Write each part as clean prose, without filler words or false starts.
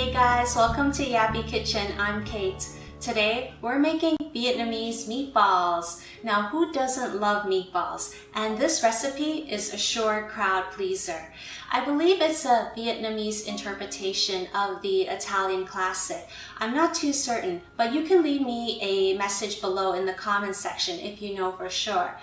Hey guys, welcome to Yappy Kitchen. I'm Kate. Today we're making Vietnamese meatballs. Now who doesn't love meatballs? And this recipe is a sure crowd pleaser. I believe it's a Vietnamese interpretation of the Italian classic. I'm not too certain, but you can leave me a message below in the comments section if you know for sure.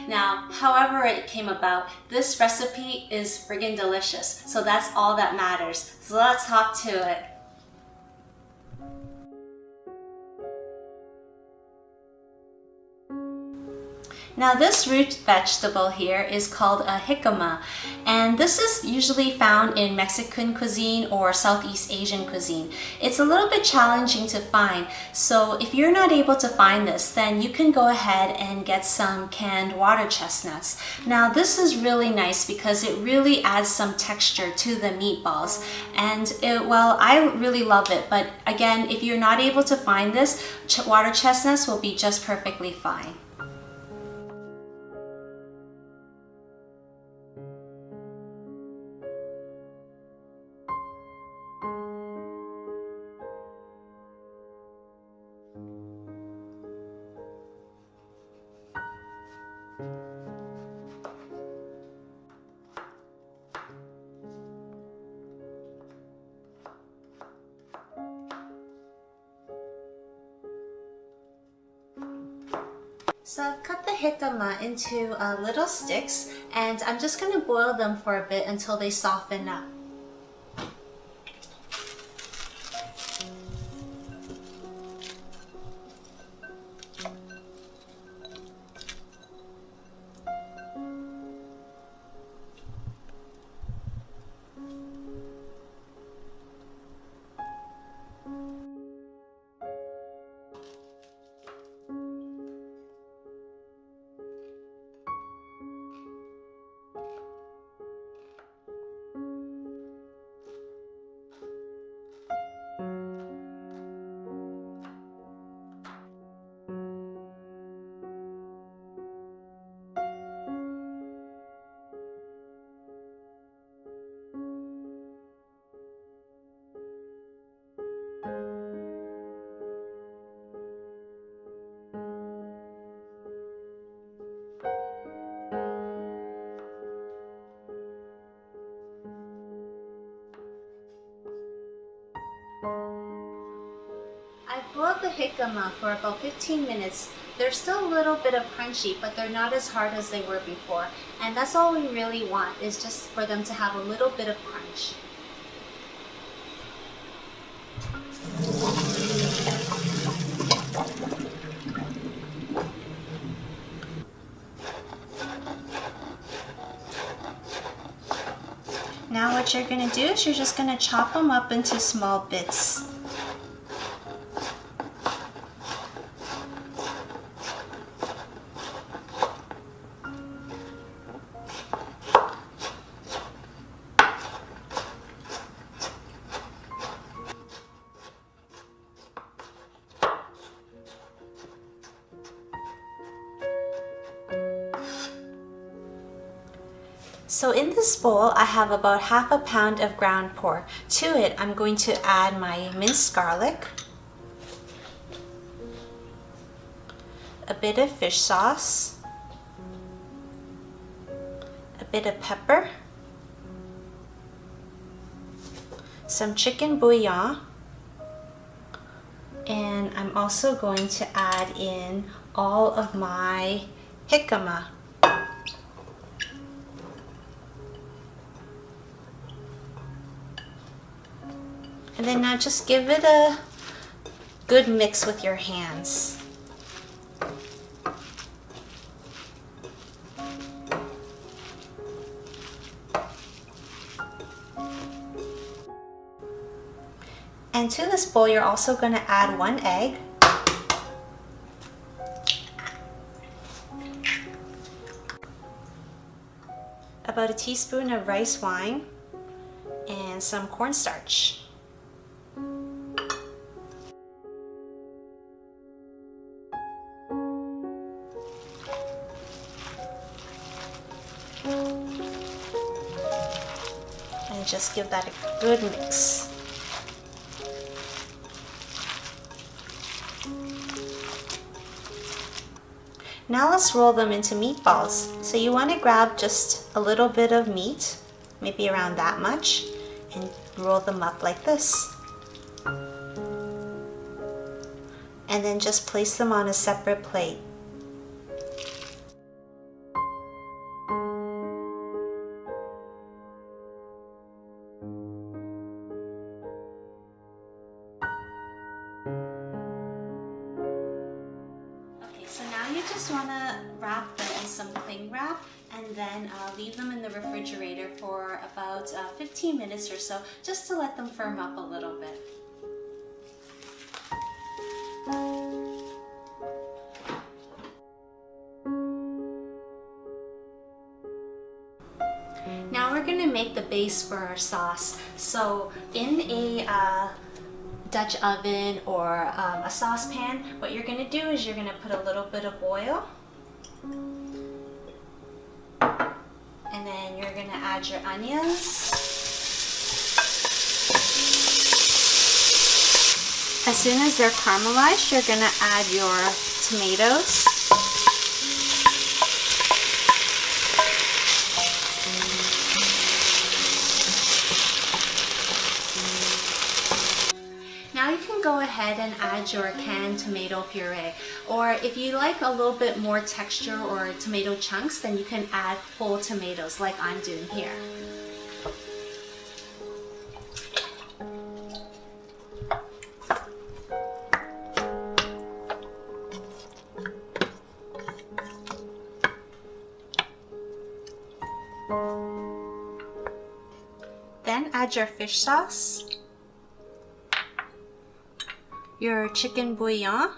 Now, however it came about, this recipe is friggin' delicious, so that's all that matters. So let's hop to it. Now this root vegetable here is called a jicama, and this is usually found in Mexican cuisine or Southeast Asian cuisine. It's a little bit challenging to find, so if you're not able to find this, then you can go ahead and get some canned water chestnuts. Now this is really nice because it really adds some texture to the meatballs, and well, I really love it, but again, if you're not able to find this, water chestnuts will be just perfectly fine. So I've cut the jicama into little sticks, and I'm just going to boil them for a bit until they soften up. I boiled the jicama for about 15 minutes. They're still a little bit of crunchy, but they're not as hard as they were before. And that's all we really want, is just for them to have a little bit of crunch. Now what you're going to do is you're just going to chop them up into small bits. So in this bowl, I have about half a pound of ground pork. To it, I'm going to add my minced garlic, a bit of fish sauce, a bit of pepper, some chicken bouillon, and I'm also going to add in all of my jicama. And then now just give it a good mix with your hands. And to this bowl, you're also going to add 1 egg, about a teaspoon of rice wine, and some cornstarch. And just give that a good mix. Now let's roll them into meatballs. So you want to grab just a little bit of meat, maybe around that much, and roll them up like this. And then just place them on a separate plate. So now you just want to wrap them in some cling wrap and then leave them in the refrigerator for about 15 minutes or so, just to let them firm up a little bit. Now we're going to make the base for our sauce. So in a Dutch oven or a saucepan, what you're going to do is you're going to put a little bit of oil, and then you're going to add your onions. As soon as they're caramelized, you're going to add your tomatoes. Now you can go ahead and add your canned tomato puree, or if you like a little bit more texture or tomato chunks, then you can add whole tomatoes like I'm doing here. Then add your fish sauce, your chicken bouillon,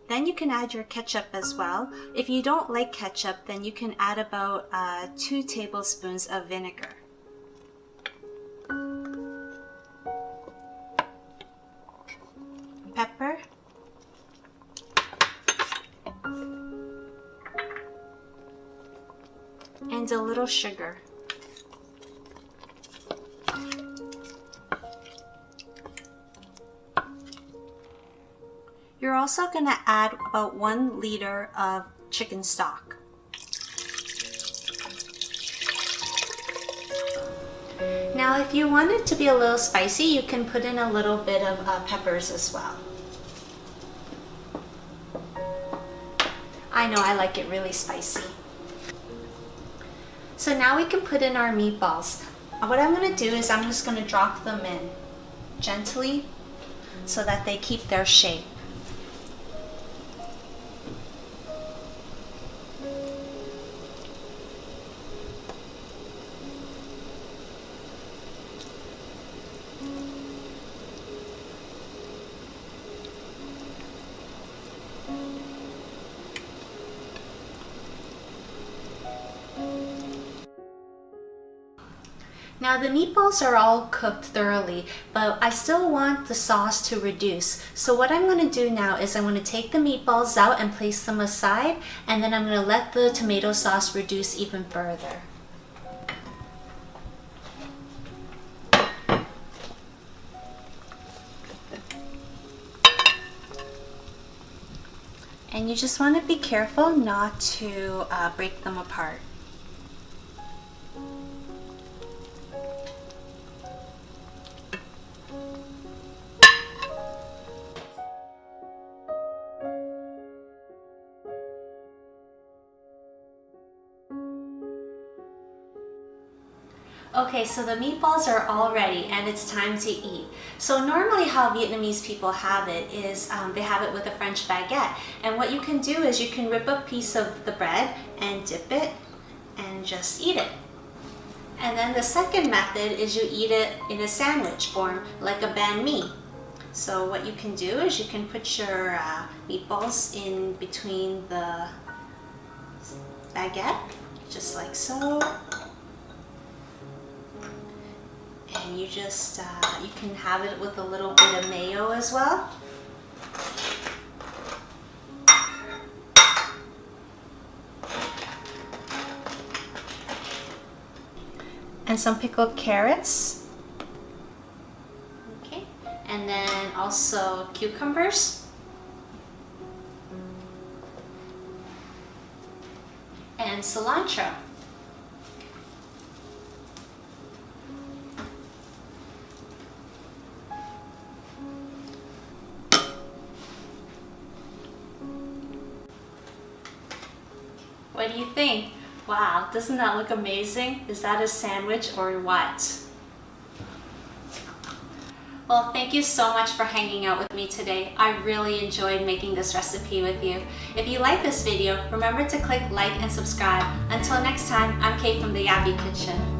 then you can add your ketchup as well. If you don't like ketchup, then you can add about 2 tablespoons of vinegar. Pepper, and a little sugar. You're also going to add about 1 liter of chicken stock. Now if you want it to be a little spicy, you can put in a little bit of peppers as well. I know I like it really spicy. So now we can put in our meatballs. What I'm going to do is I'm just going to drop them in gently so that they keep their shape. Now the meatballs are all cooked thoroughly, but I still want the sauce to reduce. So what I'm going to do now is I'm going to take the meatballs out and place them aside, and then I'm going to let the tomato sauce reduce even further. And you just want to be careful not to break them apart. Okay, so the meatballs are all ready and it's time to eat. So normally how Vietnamese people have it is they have it with a French baguette. And what you can do is you can rip a piece of the bread and dip it and just eat it. And then the second method is you eat it in a sandwich form like a banh mi. So what you can do is you can put your meatballs in between the baguette, just like so. And you just, you can have it with a little bit of mayo as well. And some pickled carrots. Okay, and then also cucumbers, and cilantro. What do you think? Wow, doesn't that look amazing? Is that a sandwich or what? Well, thank you so much for hanging out with me today. I really enjoyed making this recipe with you. If you like this video, remember to click like and subscribe. Until next time, I'm Kate from the Yappy Kitchen.